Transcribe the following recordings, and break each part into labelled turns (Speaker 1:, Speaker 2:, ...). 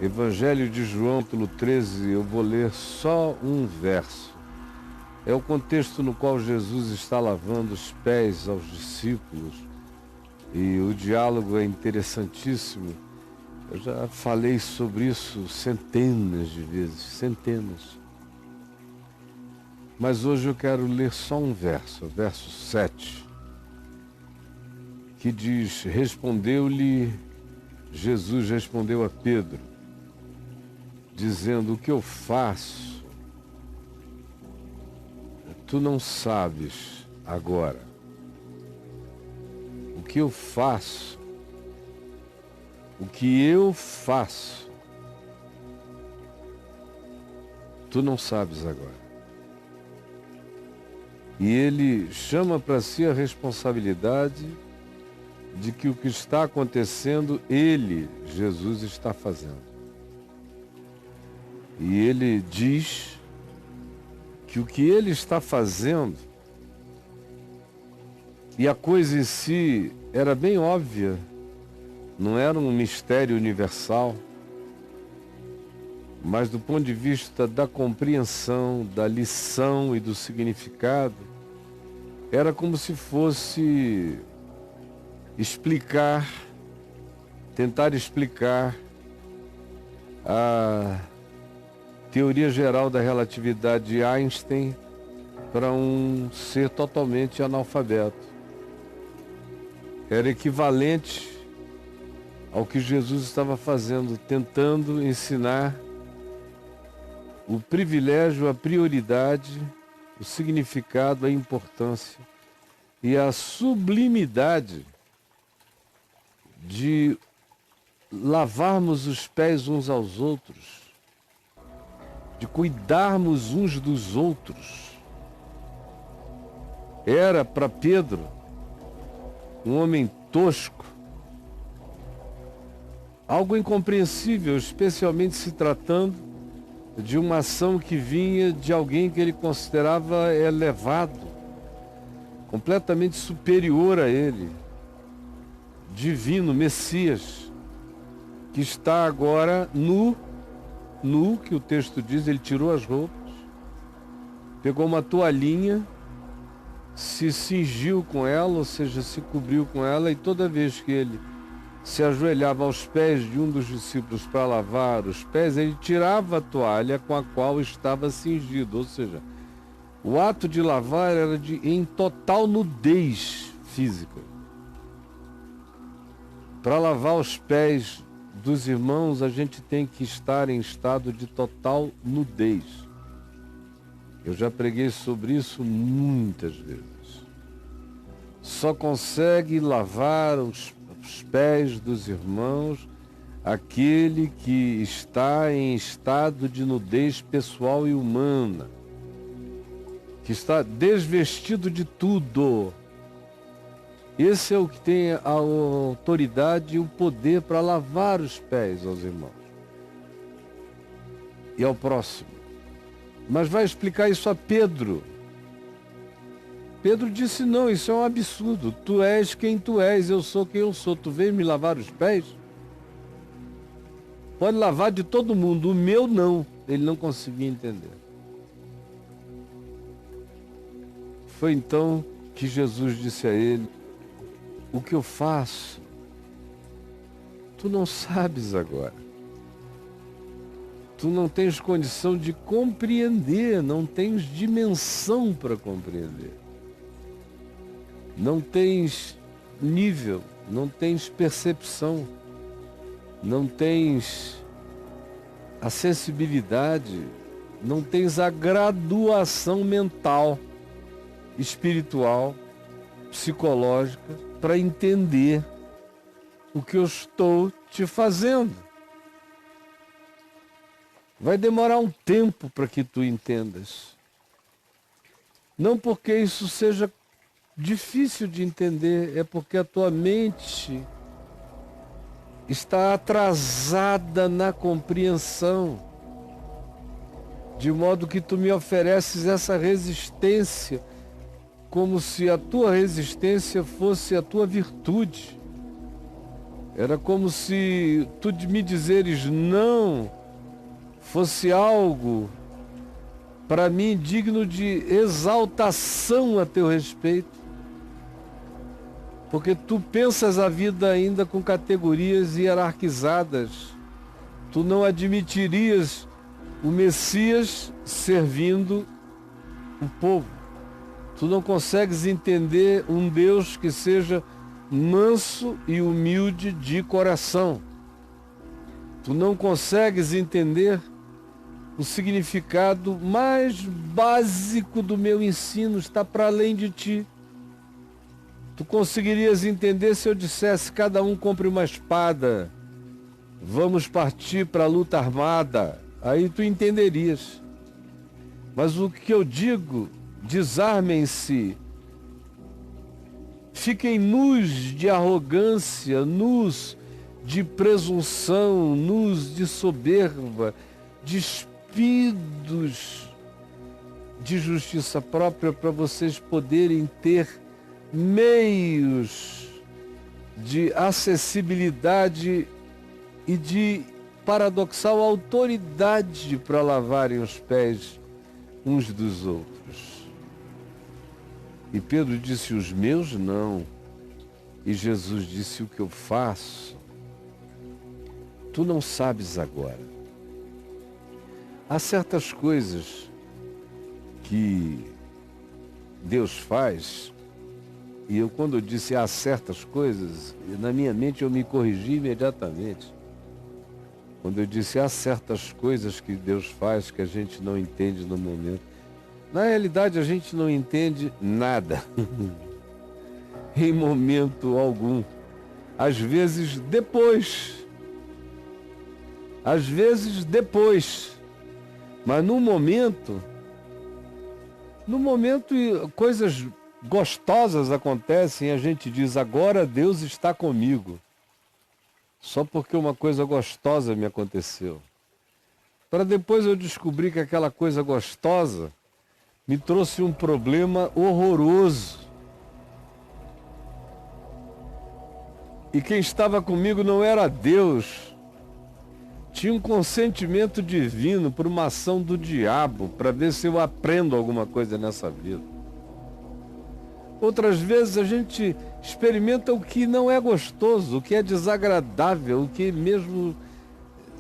Speaker 1: Evangelho de João, capítulo 13, eu vou ler só um verso. É o contexto no qual Jesus está lavando os pés aos discípulos e o diálogo é interessantíssimo. Eu já falei sobre isso centenas de vezes, centenas. Mas hoje eu quero ler só um verso, o verso 7, que diz: Jesus respondeu a Pedro, dizendo: o que eu faço, tu não sabes agora. O que eu faço, o que eu faço, tu não sabes agora. E ele chama para si a responsabilidade de que o que está acontecendo, ele, Jesus, está fazendo. E ele diz que o que ele está fazendo, e a coisa em si era bem óbvia, não era um mistério universal, mas do ponto de vista da compreensão, da lição e do significado, era como se fosse tentar explicar a teoria geral da relatividade de Einstein para um ser totalmente analfabeto. Era equivalente ao que Jesus estava fazendo, tentando ensinar o privilégio, a prioridade, o significado, a importância e a sublimidade de lavarmos os pés uns aos outros, de cuidarmos uns dos outros. Era para Pedro, um homem tosco, algo incompreensível, especialmente se tratando de uma ação que vinha de alguém que ele considerava elevado, completamente superior a ele, divino, Messias, que está agora nu, que o texto diz, ele tirou as roupas, pegou uma toalhinha, se cingiu com ela, ou seja, se cobriu com ela, e toda vez que ele se ajoelhava aos pés de um dos discípulos para lavar os pés, ele tirava a toalha com a qual estava cingido, ou seja, o ato de lavar era em total nudez física. Para lavar os pés dos irmãos, a gente tem que estar em estado de total nudez. Eu já preguei sobre isso muitas vezes. Só consegue lavar os pés dos irmãos aquele que está em estado de nudez pessoal e humana, que está desvestido de tudo. Esse é o que tem a autoridade e o poder para lavar os pés aos irmãos e ao próximo. Mas vai explicar isso a Pedro. Pedro disse: não, isso é um absurdo. Tu és quem tu és, eu sou quem eu sou. Tu vem me lavar os pés? Pode lavar de todo mundo, o meu não. Ele não conseguia entender. Foi então que Jesus disse a ele: o que eu faço, tu não sabes agora. Tu não tens condição de compreender, não tens dimensão para compreender. Não tens nível, não tens percepção, não tens a sensibilidade, não tens a graduação mental, espiritual, psicológica para entender o que eu estou te fazendo. Vai demorar um tempo para que tu entendas. Não porque isso seja difícil de entender, é porque a tua mente está atrasada na compreensão, de modo que tu me ofereces essa resistência, como se a tua resistência fosse a tua virtude. Era como se tu me dizeres não fosse algo para mim digno de exaltação a teu respeito. Porque tu pensas a vida ainda com categorias hierarquizadas. Tu não admitirias o Messias servindo o povo. Tu não consegues entender um Deus que seja manso e humilde de coração. Tu não consegues entender o significado mais básico do meu ensino, está para além de ti. Tu conseguirias entender se eu dissesse: cada um compre uma espada, vamos partir para a luta armada. Aí tu entenderias. Mas o que eu digo, desarmem-se, fiquem nus de arrogância, nus de presunção, nus de soberba, despidos de justiça própria, para vocês poderem ter meios de acessibilidade e de paradoxal autoridade para lavarem os pés uns dos outros. E Pedro disse: os meus não. E Jesus disse: o que eu faço, tu não sabes agora. Há certas coisas que Deus faz, e quando eu disse há certas coisas, na minha mente eu me corrigi imediatamente. Quando eu disse há certas coisas que Deus faz que a gente não entende no momento. Na realidade, a gente não entende nada, em momento algum. Às vezes depois. Mas no momento, coisas gostosas acontecem e a gente diz: agora Deus está comigo. Só porque uma coisa gostosa me aconteceu. Para depois eu descobrir que aquela coisa gostosa me trouxe um problema horroroso. E quem estava comigo não era Deus. Tinha um consentimento divino por uma ação do diabo, para ver se eu aprendo alguma coisa nessa vida. Outras vezes a gente experimenta o que não é gostoso, o que é desagradável, o que mesmo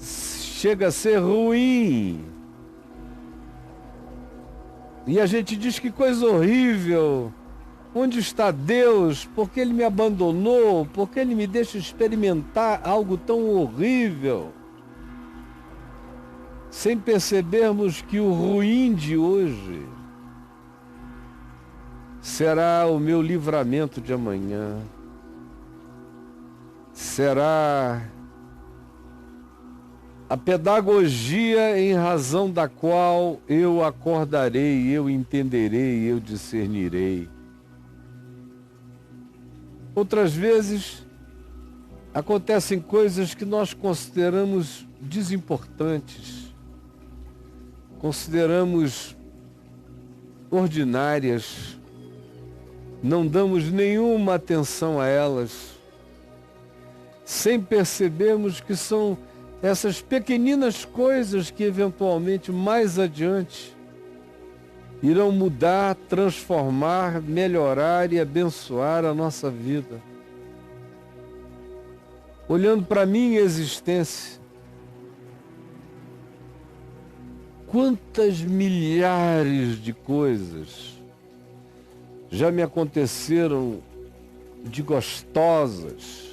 Speaker 1: chega a ser ruim. E a gente diz: que coisa horrível, onde está Deus? Por que Ele me abandonou? Por que Ele me deixa experimentar algo tão horrível? Sem percebermos que o ruim de hoje será o meu livramento de amanhã. Será a pedagogia em razão da qual eu acordarei, eu entenderei, eu discernirei. Outras vezes acontecem coisas que nós consideramos desimportantes, consideramos ordinárias, não damos nenhuma atenção a elas, sem percebermos que são essas pequeninas coisas que eventualmente mais adiante irão mudar, transformar, melhorar e abençoar a nossa vida. Olhando para a minha existência, quantas milhares de coisas já me aconteceram de gostosas,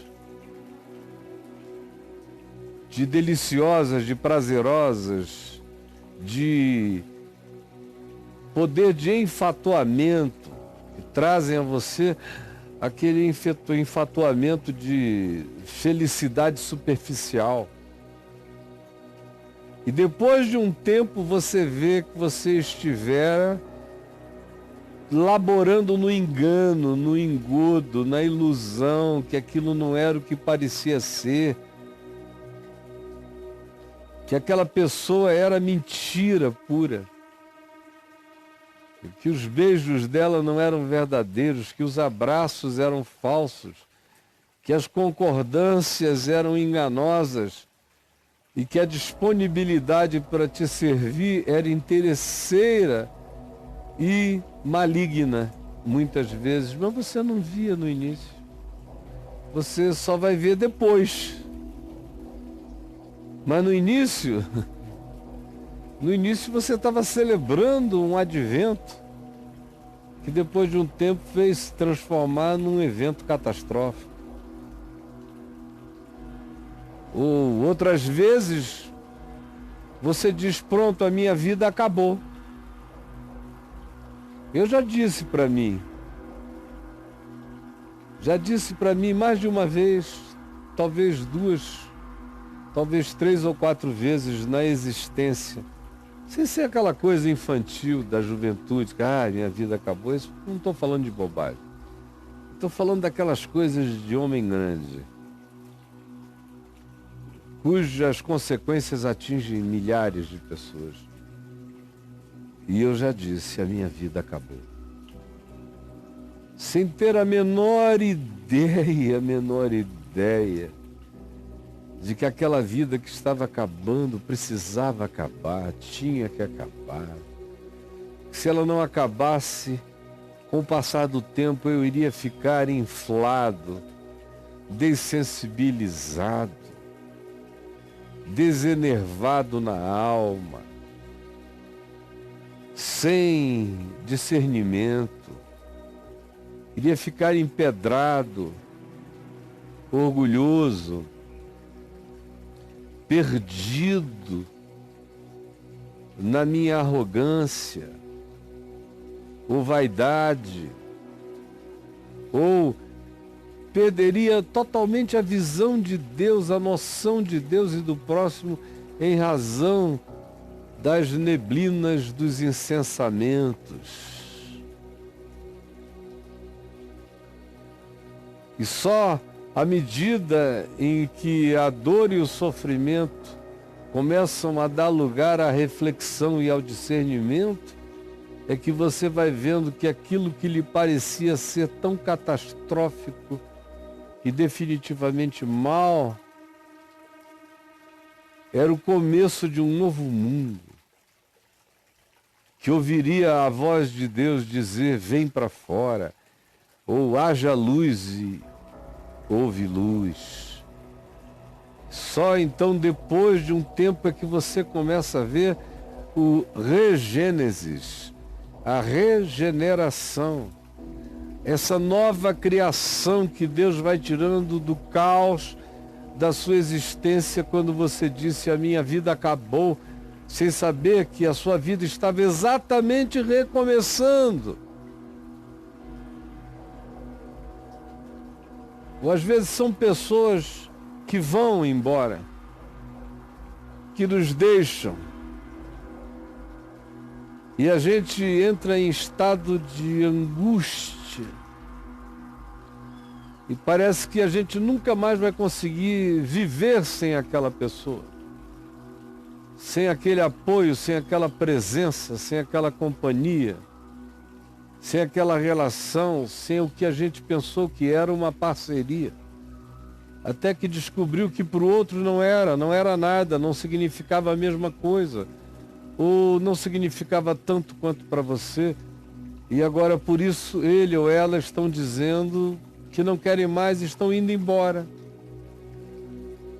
Speaker 1: de deliciosas, de prazerosas, de poder de enfatuamento, que trazem a você aquele enfatuamento de felicidade superficial. E depois de um tempo você vê que você estivera laborando no engano, no engodo, na ilusão, que aquilo não era o que parecia ser, que aquela pessoa era mentira pura, que os beijos dela não eram verdadeiros, que os abraços eram falsos, que as concordâncias eram enganosas e que a disponibilidade para te servir era interesseira e maligna, muitas vezes, mas você não via no início. Você só vai ver depois. Mas no início você estava celebrando um advento que depois de um tempo fez se transformar num evento catastrófico. Ou outras vezes você diz, pronto, a minha vida acabou. Eu já disse para mim mais de uma vez, talvez duas, talvez 3 ou 4 vezes na existência, sem ser aquela coisa infantil da juventude, que minha vida acabou. Isso, não estou falando de bobagem. Estou falando daquelas coisas de homem grande, cujas consequências atingem milhares de pessoas. E eu já disse, a minha vida acabou. Sem ter a menor ideia de que aquela vida que estava acabando precisava acabar, tinha que acabar. Se ela não acabasse, com o passar do tempo eu iria ficar inflado, dessensibilizado, desenervado na alma, sem discernimento, iria ficar empedrado, orgulhoso, perdido na minha arrogância, ou vaidade, ou perderia totalmente a visão de Deus, a noção de Deus e do próximo, em razão das neblinas dos insensamentos. E só à medida em que a dor e o sofrimento começam a dar lugar à reflexão e ao discernimento, é que você vai vendo que aquilo que lhe parecia ser tão catastrófico e definitivamente mal, era o começo de um novo mundo, que ouviria a voz de Deus dizer, vem para fora, ou haja luz e houve luz. Só então, depois de um tempo, é que você começa a ver o regênesis, a regeneração, essa nova criação que Deus vai tirando do caos da sua existência quando você disse, a minha vida acabou, sem saber que a sua vida estava exatamente recomeçando. Ou às vezes são pessoas que vão embora, que nos deixam, e a gente entra em estado de angústia, e parece que a gente nunca mais vai conseguir viver sem aquela pessoa, sem aquele apoio, sem aquela presença, sem aquela companhia, sem aquela relação, sem o que a gente pensou que era uma parceria. Até que descobriu que para o outro não era nada, não significava a mesma coisa, ou não significava tanto quanto para você. E agora por isso ele ou ela estão dizendo que não querem mais, estão indo embora.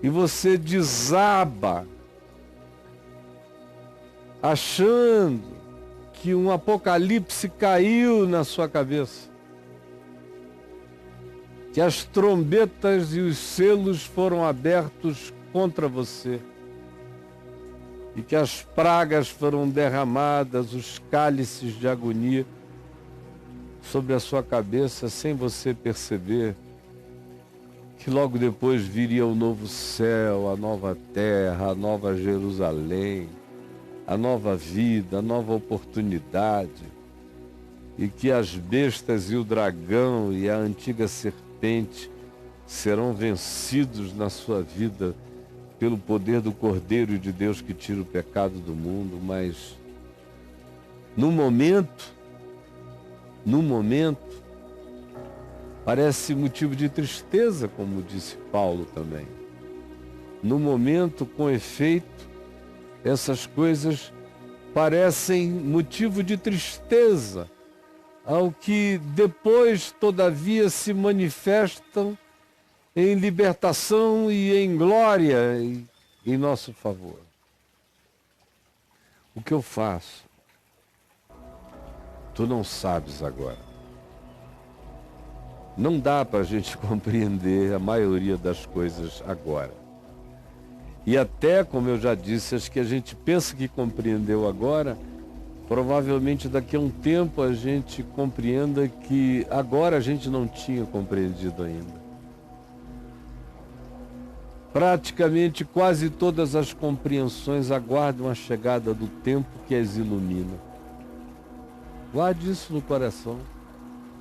Speaker 1: E você desaba, achando que um apocalipse caiu na sua cabeça, que as trombetas e os selos foram abertos contra você, e que as pragas foram derramadas, os cálices de agonia sobre a sua cabeça, sem você perceber que logo depois viria o novo céu, a nova terra, a nova Jerusalém, a nova vida, a nova oportunidade, e que as bestas e o dragão e a antiga serpente serão vencidos na sua vida pelo poder do Cordeiro de Deus que tira o pecado do mundo. Mas no momento, Parece motivo de tristeza, como disse Paulo também. No momento, com efeito, essas coisas parecem motivo de tristeza, ao que depois, todavia, se manifestam em libertação e em glória em nosso favor. O que eu faço? Tu não sabes agora. Não dá para a gente compreender a maioria das coisas agora. E até, como eu já disse, as que a gente pensa que compreendeu agora, provavelmente daqui a um tempo a gente compreenda que agora a gente não tinha compreendido ainda. Praticamente quase todas as compreensões aguardam a chegada do tempo que as ilumina. Guarde isso no coração.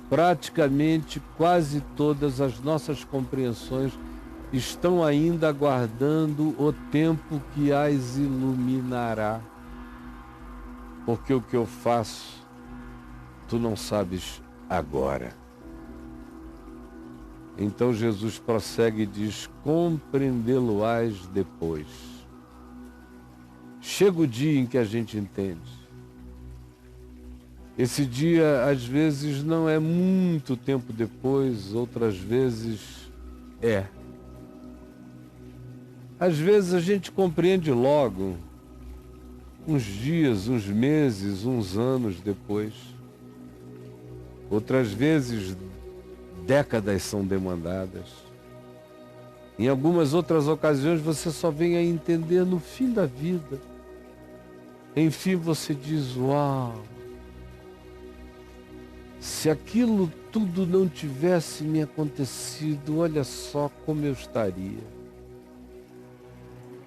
Speaker 1: Praticamente quase todas as nossas compreensões estão ainda aguardando o tempo que as iluminará. Porque o que eu faço, tu não sabes agora. Então Jesus prossegue e diz, compreendê-lo-ás depois. Chega o dia em que a gente entende. Esse dia, às vezes, não é muito tempo depois, outras vezes é. Às vezes a gente compreende logo, uns dias, uns meses, uns anos depois. Outras vezes, décadas são demandadas. Em algumas outras ocasiões você só vem a entender no fim da vida. Enfim você diz, uau, se aquilo tudo não tivesse me acontecido, olha só como eu estaria.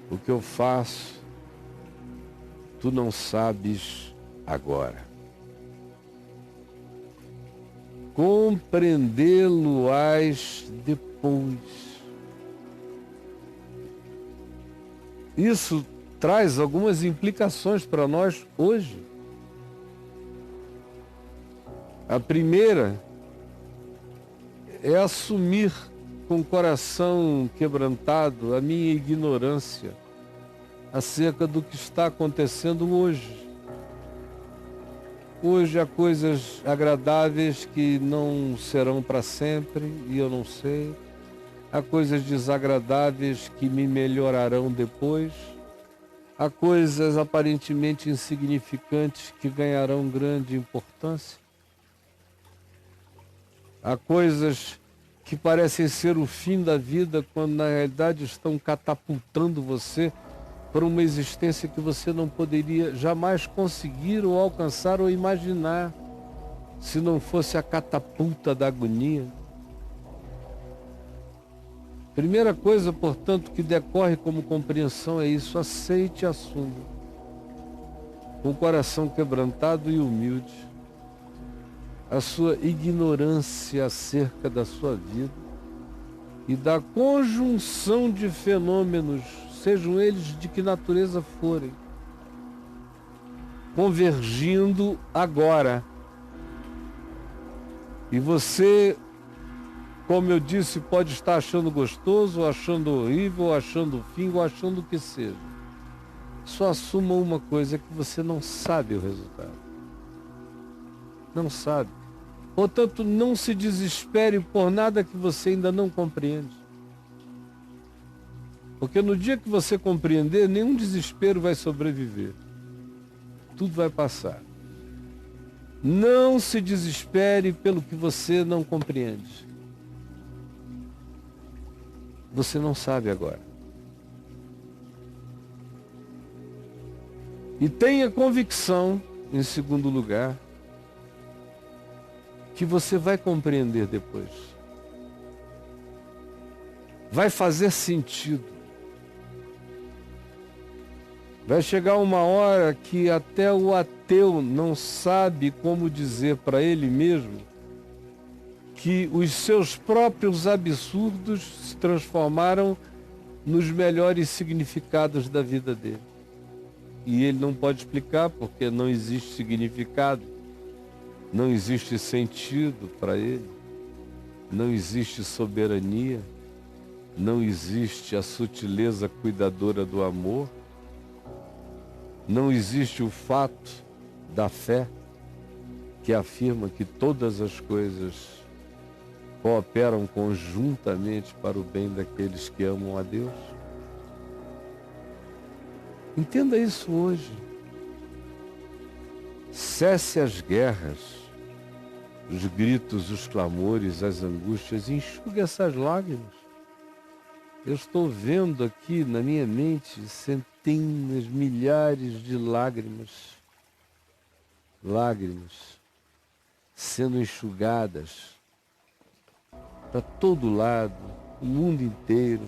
Speaker 1: O que eu faço, tu não sabes agora. Compreendê-lo-ás depois. Isso traz algumas implicações para nós hoje. A primeira é assumir com o coração quebrantado a minha ignorância acerca do que está acontecendo hoje. Hoje há coisas agradáveis que não serão para sempre e eu não sei. Há coisas desagradáveis que me melhorarão depois. Há coisas aparentemente insignificantes que ganharão grande importância. Há coisas que parecem ser o fim da vida quando na realidade estão catapultando você para uma existência que você não poderia jamais conseguir ou alcançar ou imaginar se não fosse a catapulta da agonia. Primeira coisa, portanto, que decorre como compreensão é isso, aceite e assuma, com o coração quebrantado e humilde, a sua ignorância acerca da sua vida e da conjunção de fenômenos, sejam eles de que natureza forem, convergindo agora. E você, como eu disse, pode estar achando gostoso, ou achando horrível, ou achando o fim, ou achando o que seja. Só assuma uma coisa, que você não sabe o resultado. Não sabe. Portanto, não se desespere por nada que você ainda não compreende. Porque no dia que você compreender, nenhum desespero vai sobreviver. Tudo vai passar. Não se desespere pelo que você não compreende. Você não sabe agora. E tenha convicção, em segundo lugar, que você vai compreender depois. Vai fazer sentido. Vai chegar uma hora que até o ateu não sabe como dizer para ele mesmo que os seus próprios absurdos se transformaram nos melhores significados da vida dele. E ele não pode explicar porque não existe significado, não existe sentido para ele. não existe soberania, não existe a sutileza cuidadora do amor, não existe o fato da fé que afirma que todas as coisas cooperam conjuntamente para o bem daqueles que amam a Deus. Entenda isso hoje. Cesse as guerras, os gritos, os clamores, as angústias, enxugue essas lágrimas. Eu estou vendo aqui na minha mente centenas, milhares de lágrimas sendo enxugadas para todo lado, o mundo inteiro.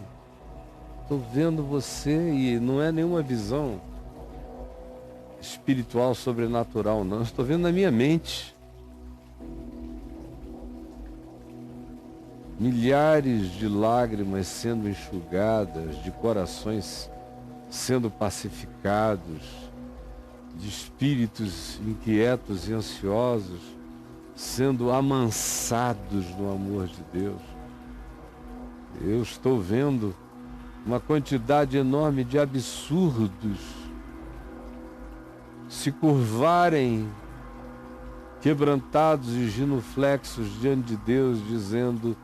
Speaker 1: Estou vendo você e não é nenhuma visão espiritual, sobrenatural, não. Estou vendo na minha mente. Milhares de lágrimas sendo enxugadas, de corações sendo pacificados, de espíritos inquietos e ansiosos sendo amansados no amor de Deus. Eu estou vendo uma quantidade enorme de absurdos se curvarem, quebrantados e genuflexos diante de Deus, dizendo: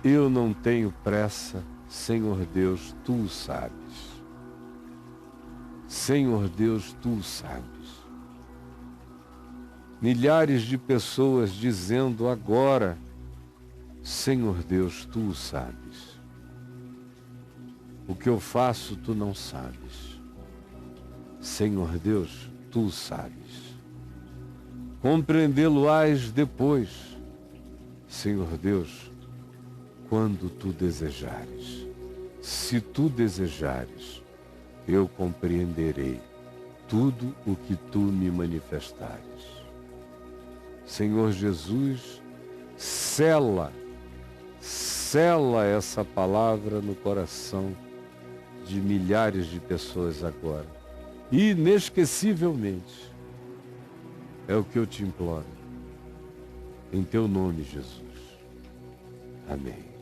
Speaker 1: eu não tenho pressa, Senhor Deus, Tu o sabes. Senhor Deus, Tu o sabes. Milhares de pessoas dizendo agora: Senhor Deus, Tu o sabes. O que eu faço, Tu não sabes. Senhor Deus, Tu o sabes. Compreendê-lo-ás depois, Senhor Deus, quando Tu desejares. Se Tu desejares, eu compreenderei tudo o que Tu me manifestares. Senhor Jesus, sela essa palavra no coração de milhares de pessoas agora. Inesquecivelmente, é o que eu te imploro. Em Teu nome, Jesus. Amém.